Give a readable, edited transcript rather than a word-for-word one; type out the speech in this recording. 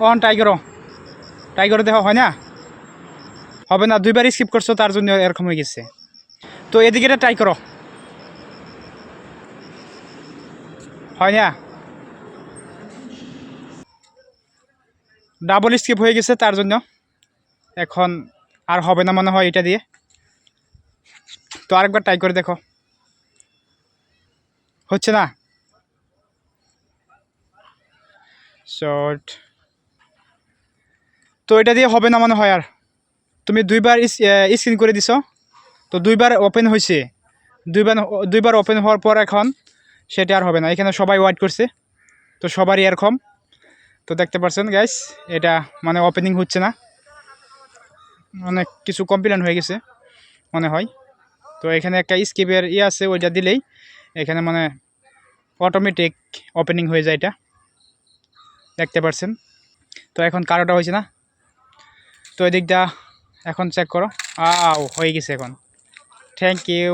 On টাইগারও দেখো হয় না, হবে না, দুইবার স্কিপ করছো তার জন্য এরকম হয়ে গেছে। তো এদিকে এটা ট্রাই করো, হয় না, ডাবল স্কিপ হয়ে গেছে তার জন্য এখন আর হবে না মনে হয় এটা দিয়ে। তো আরেকবার ট্রাই করে দেখো, হচ্ছে না, শর্ট। তো এটা দিয়ে হবে না মনে হয়, আর তুমি দুইবার স্ক্রিন করে দিছো, তো দুইবার ওপেন হয়েছে, দুইবার দুইবার ওপেন হওয়ার পর এখন সেটা আর হবে না। এখানে সবাই ওয়েট করছে, তো সবারই এরকম। তো দেখতে পাচ্ছেন গাইস, এটা মানে ওপেনিং হচ্ছে না, অনেক কিছু কমপ্লেন হয়ে গেছে মনে হয়। তো এখানে একটা স্কিপের আছে, ওইটা দিলেই এখানে মানে অটোমেটিক ওপেনিং হয়ে যায়, এটা দেখতে পাচ্ছেন। তো এখন কারোটা হয়েছে না, তো এদিকটা এখন চেক করো, হয়ে গেছে এখন। Thank you.